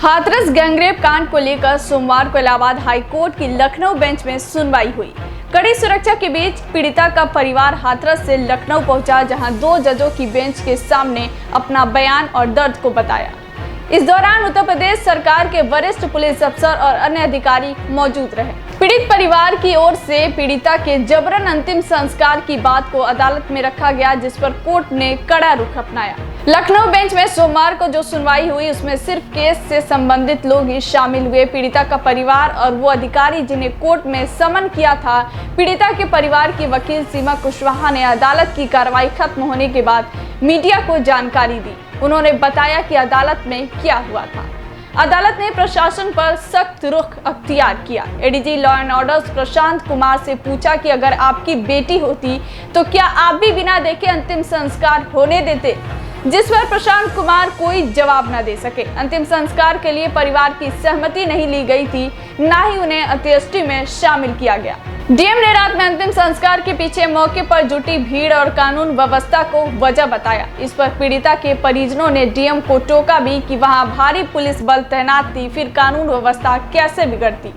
Hathras gangrape कांड को लेकर सोमवार को इलाहाबाद हाई कोर्ट की लखनऊ बेंच में सुनवाई हुई। कड़ी सुरक्षा के बीच पीड़िता का परिवार हाथरस से लखनऊ पहुंचा, जहां 2 जजों की बेंच के सामने अपना बयान और दर्द को बताया। इस दौरान उत्तर प्रदेश सरकार के वरिष्ठ पुलिस अफसर और अन्य अधिकारी मौजूद रहे। पीड़ित परिवार की ओर से पीड़िता के जबरन अंतिम संस्कार की बात को अदालत में रखा गया, जिस पर कोर्ट ने कड़ा रुख अपनाया। लखनऊ बेंच में सोमवार को जो सुनवाई हुई उसमें सिर्फ केस से संबंधित लोग ही शामिल हुए। पीड़िता का परिवार और वो अधिकारी जिन्हें कोर्ट में समन किया था। पीड़िता के परिवार की वकील सीमा कुशवाहा ने अदालत की कार्रवाई खत्म होने के बाद मीडिया को जानकारी दी। उन्होंने बताया कि अदालत में क्या हुआ था। अदालत ने प्रशासन पर सख्त रुख अख्तियार किया। ADG law and order Prashant Kumar से पूछा कि अगर आपकी बेटी होती तो क्या आप भी बिना देखे अंतिम संस्कार होने देते, जिस पर प्रशांत कुमार कोई जवाब न दे सके। अंतिम संस्कार के लिए परिवार की सहमति नहीं ली गई थी, न ही उन्हें अंत्येष्टि में शामिल किया गया। डीएम ने रात में अंतिम संस्कार के पीछे मौके पर जुटी भीड़ और कानून व्यवस्था को वजह बताया। इस पर पीड़िता के परिजनों ने डीएम को टोका भी कि वहां भारी पुलिस बल तैनात थी, फिर कानून व्यवस्था कैसे बिगड़ती।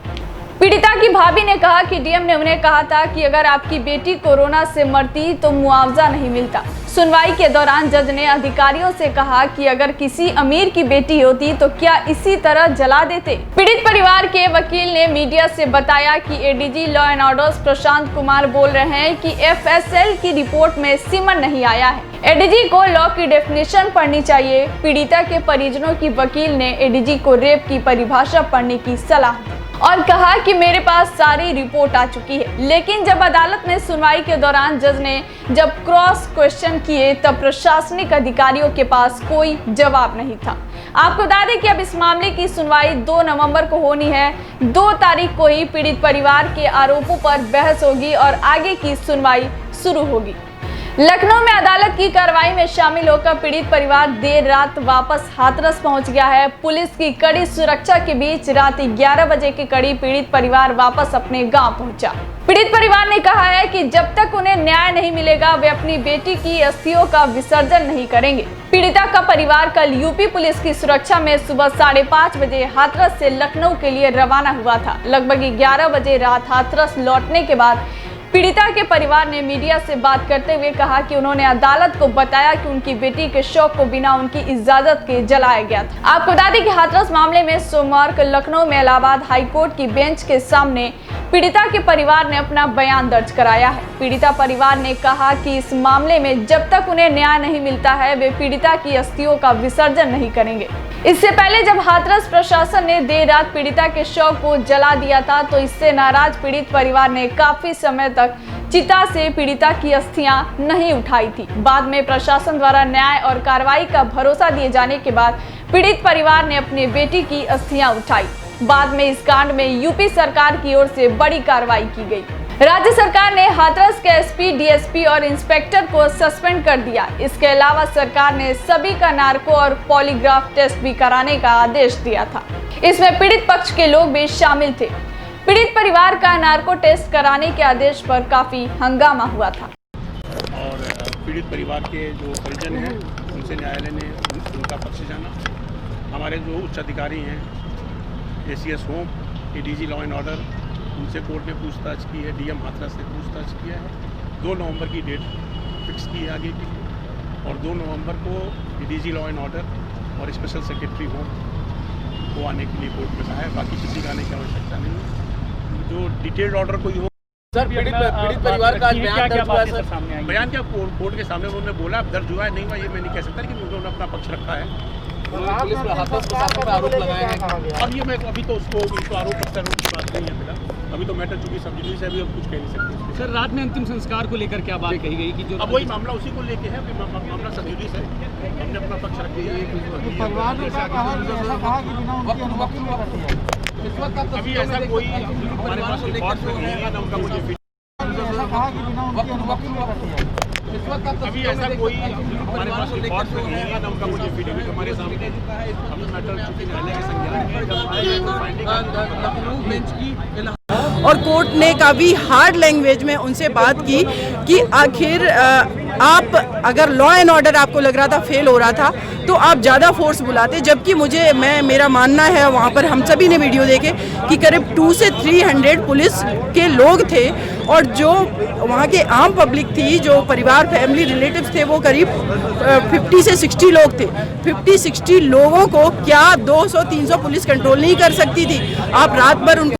पीड़िता की भाभी ने कहा कि डीएम ने उन्हें कहा था कि अगर आपकी बेटी कोरोना से मरती तो मुआवजा नहीं मिलता। सुनवाई के दौरान जज ने अधिकारियों से कहा कि अगर किसी अमीर की बेटी होती तो क्या इसी तरह जला देते। पीड़ित परिवार के वकील ने मीडिया से बताया कि ADG law and order Prashant Kumar बोल रहे हैं कि एफएसएल की रिपोर्ट में सिमन नहीं आया है। एडीजी को लॉ की डेफिनेशन पढ़नी चाहिए। पीड़िता के परिजनों की वकील ने एडीजी को रेप की परिभाषा पढ़ने की सलाह दी और कहा कि मेरे पास सारी रिपोर्ट आ चुकी है। लेकिन जब अदालत में सुनवाई के दौरान जज ने जब क्रॉस क्वेश्चन किए तब प्रशासनिक अधिकारियों के पास कोई जवाब नहीं था। आपको बता दें कि अब इस मामले की सुनवाई 2 नवंबर को होनी है। 2 तारीख को ही पीड़ित परिवार के आरोपों पर बहस होगी और आगे की सुनवाई शुरू होगी। लखनऊ में अदालत की कार्रवाई में शामिल होकर पीड़ित परिवार देर रात वापस हाथरस पहुंच गया है। पुलिस की कड़ी सुरक्षा के बीच रात 11 बजे के करीब पीड़ित परिवार वापस अपने गांव पहुंचा। पीड़ित परिवार ने कहा है कि जब तक उन्हें न्याय नहीं मिलेगा वे अपनी बेटी की अस्थियों का विसर्जन नहीं करेंगे। पीड़िता का परिवार कल यूपी पुलिस की सुरक्षा में सुबह 5:30 बजे हाथरस से लखनऊ के लिए रवाना हुआ था। लगभग 11 बजे रात हाथरस लौटने के बाद पीड़िता के परिवार ने मीडिया से बात करते हुए कहा कि उन्होंने अदालत को बताया कि उनकी बेटी के शव को बिना उनकी इजाजत के जलाया गया था। आपको बता दें कि हाथरस मामले में सोमवार को लखनऊ में इलाहाबाद हाई कोर्ट की बेंच के सामने पीड़िता के परिवार ने अपना बयान दर्ज कराया है। पीड़िता परिवार ने कहा कि इस मामले में जब तक उन्हें न्याय नहीं मिलता है वे पीड़िता की अस्थियों का विसर्जन नहीं करेंगे। इससे पहले जब हाथरस प्रशासन ने देर रात पीड़िता के शव को जला दिया था तो इससे नाराज पीड़ित परिवार ने काफी समय तक चिता से पीड़िता की अस्थियां नहीं उठाई थी। बाद में प्रशासन द्वारा न्याय और कार्रवाई का भरोसा दिए जाने के बाद पीड़ित परिवार ने अपनी बेटी की अस्थियां उठाई। बाद में इस कांड में यूपी सरकार की ओर से बड़ी कार्रवाई की गई। राज्य सरकार ने हाथरस के एसपी, डीएसपी और इंस्पेक्टर को सस्पेंड कर दिया। इसके अलावा सरकार ने सभी का नार्को और पॉलीग्राफ टेस्ट भी कराने का आदेश दिया था। इसमें पीड़ित पक्ष के लोग भी शामिल थे। पीड़ित परिवार का नार्को टेस्ट कराने के आदेश पर काफी हंगामा हुआ था। और पीड़ित परिवार के जो परिजन हैं उनसे न्यायालय ने उनका पक्ष जाना। हमारे जो उच्च अधिकारी हैं ACS home, ADG law and order, उनसे कोर्ट ने पूछताछ की है। डीएम हाथरस से पूछताछ किया है। 2 नवंबर की डेट फिक्स की है आगे की, और 2 नवंबर को एडीजी लॉ एंड ऑर्डर और स्पेशल सेक्रेटरी होम को आने के लिए कोर्ट में कहा है। बाकी किसी का आने की आवश्यकता नहीं है। जो डिटेल्ड ऑर्डर कोई हो। सर, पीड़ित परिवार का बयान दर्ज हुआ है सर। बयान क्या कोर्ट के सामने उन्होंने बोला, दर्ज हुआ है नहीं हुआ ये मैं नहीं कह सकता, लेकिन उन्होंने अपना पक्ष रखा है। पुलिस पर हाथरस प्रशासन पर आरोप लगाए हैं। अब ये मैं अभी तो उसको आरोप प्रत्यारोप की बात नहीं है फिलहाल। अभी तो मैटर चूंकि सब जुडिस है, अभी हम कुछ कह नहीं सकते। सर, रात में अंतिम संस्कार को लेकर क्या बात कही गई कि जो अब वही मामला उसी को लेके है। मामला सब जुडिस है, हमने अपना पक्ष रख दिया है। अभी ऐसा कोई हमारे पास रिकॉर्ड नहीं है ना उनका मुझे अभी ऐसा कोई हमारे पास रिकॉर्ड नहीं है ना उनका मुझे फीडबैक हमारे सामने। हम मैटर चूंकि न्यायालय के संज्ञान और कोर्ट ने काफ़ी हार्ड लैंग्वेज में उनसे बात की कि आखिर आप अगर लॉ एंड ऑर्डर आपको लग रहा था फेल हो रहा था तो आप ज़्यादा फोर्स बुलाते, जबकि मेरा मानना है वहाँ पर हम सभी ने वीडियो देखे कि करीब 200 से 300 पुलिस के लोग थे और जो वहाँ के आम पब्लिक थी, जो परिवार फैमिली रिलेटिव्स थे, वो करीब 50 से 60 लोग थे। 50-60 लोगों को क्या 200-300 पुलिस कंट्रोल नहीं कर सकती थी? आप रात भर उनको